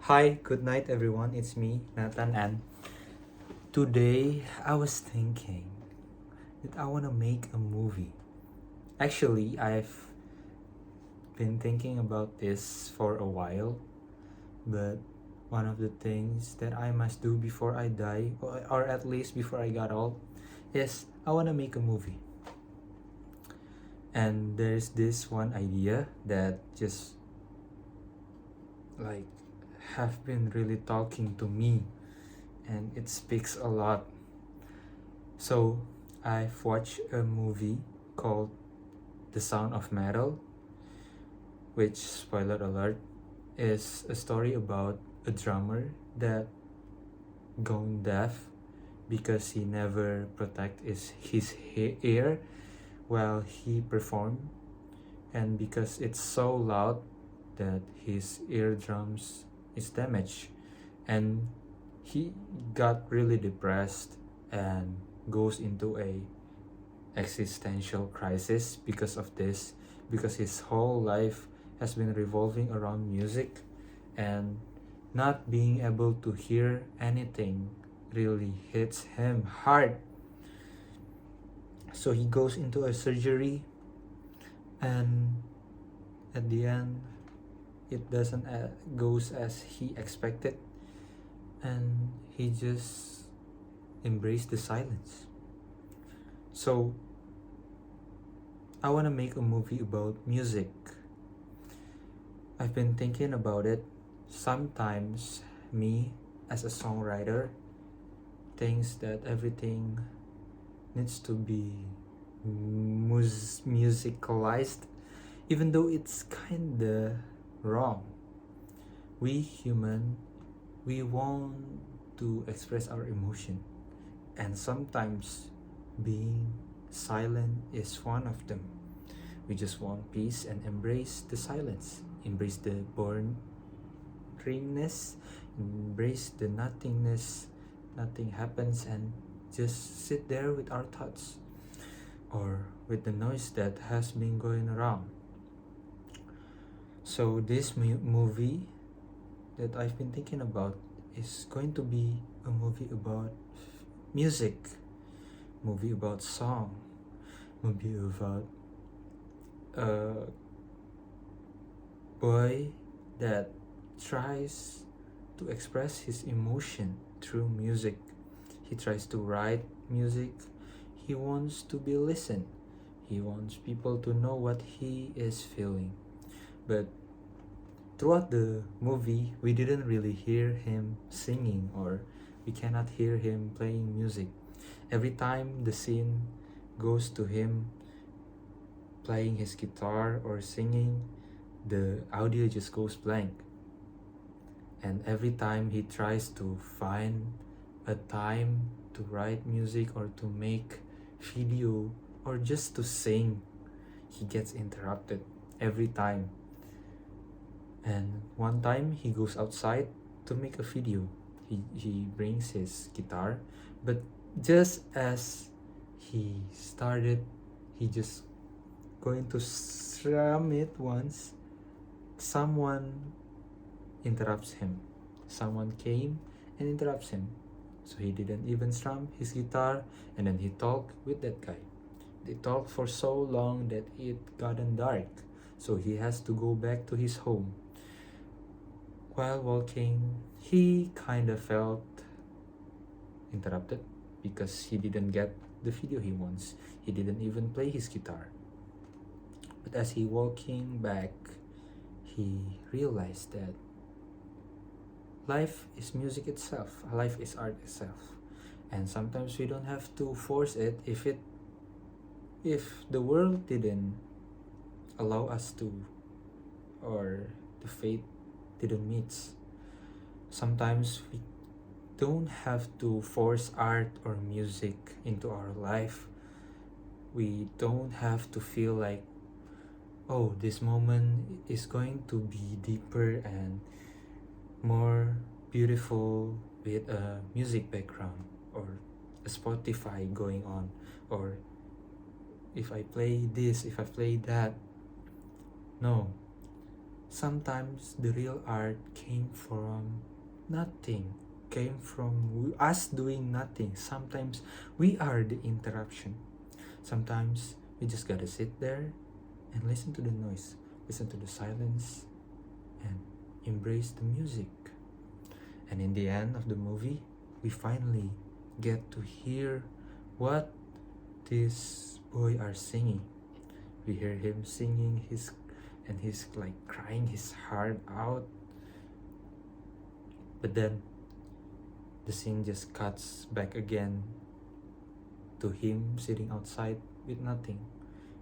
Hi, good night everyone. It's me, Nathan, and today I was thinking that I want to make a movie. Actually, I've been thinking about this for a while, but one of the things that I must do before I die, or at least before I got old, is I want to make a movie. And there's this one idea that just like have been really talking to me, and it speaks a lot. So I've watched a movie called The Sound of Metal, which, spoiler alert, is a story about a drummer that gone deaf because he never protect his ear while he performed, and because it's so loud that his eardrums is damaged, and he got really depressed and goes into a existential crisis because of this, because his whole life has been revolving around music, and not being able to hear anything really hits him hard. So he goes into a surgery, and at the end it doesn't goes as he expected, and he just embraced the silence. So I want to make a movie about music. I've been thinking about it. Sometimes, me as a songwriter thinks that everything needs to be musicalized, even though it's kinda wrong. We human, we want to express our emotion, and sometimes being silent is one of them. We just want peace and embrace the silence, embrace the boringness, embrace the nothingness. Nothing happens, and just sit there with our thoughts or with the noise that has been going around. So, this movie that I've been thinking about is going to be a movie about music, movie about song, movie about a boy that tries to express his emotion through music. He tries to write music. He wants to be listened. He wants people to know what he is feeling. But throughout the movie, we didn't really hear him singing, or we cannot hear him playing music. Every time the scene goes to him playing his guitar or singing, the audio just goes blank. And every time he tries to find a time to write music or to make video or just to sing, he gets interrupted every time. And one time he goes outside to make a video. He brings his guitar, but just as he started, he just going to strum it once, someone interrupts him. Someone came and interrupts him. So he didn't even strum his guitar, and then he talked with that guy. They talked for so long that it gotten dark. So he has to go back to his home. While walking, he kind of felt interrupted because he didn't get the video he wants. He didn't even play his guitar. But as he walking back, he realized that life is music itself. Life is art itself. And sometimes we don't have to force it. If the world didn't allow us to, or the fate didn't meet, sometimes we don't have to force art or music into our life. We don't have to feel like, oh, this moment is going to be deeper and more beautiful with a music background or a Spotify going on, or if I play this, if I play that. No, Sometimes the real art came from nothing, came from us doing nothing. Sometimes we are the interruption. Sometimes we just gotta sit there and listen to the noise, listen to the silence, and embrace the music. And in the end of the movie, we finally get to hear what this boy are singing. We hear him singing and he's like crying his heart out. But then the scene just cuts back again to him sitting outside with nothing.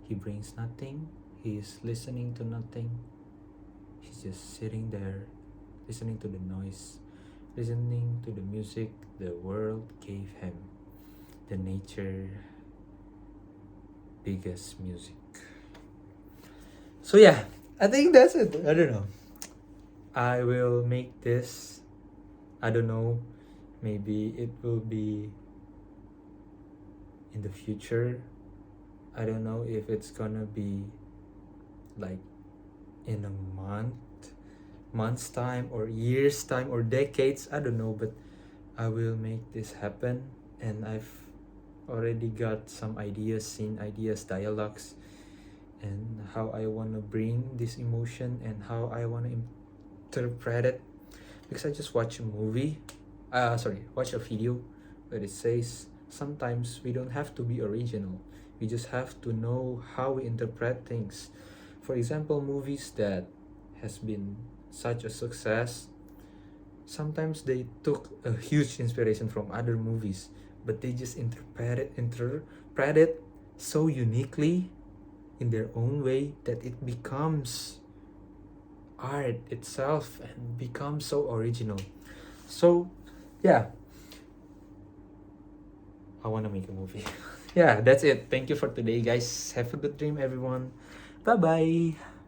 He brings nothing, he is listening to nothing. He's just sitting there, listening to the noise, listening to the music the world gave him, the nature biggest music. So yeah, I think that's it. I don't know. I will make this, I don't know, maybe it will be in the future. I don't know if it's gonna be like in a month's time or years time or decades, I don't know, but I will make this happen. And I've already got some ideas, scene ideas, dialogues, and how I want to bring this emotion and how I want to interpret it. Because I just watched a watch a video where it says sometimes we don't have to be original, we just have to know how we interpret things. For example, movies that has been such a success, sometimes they took a huge inspiration from other movies, but they just interpret it so uniquely in their own way that it becomes art itself and becomes so original. So yeah, I want to make a movie. Yeah, that's it. Thank you for today, guys. Have a good dream, everyone. Bye bye.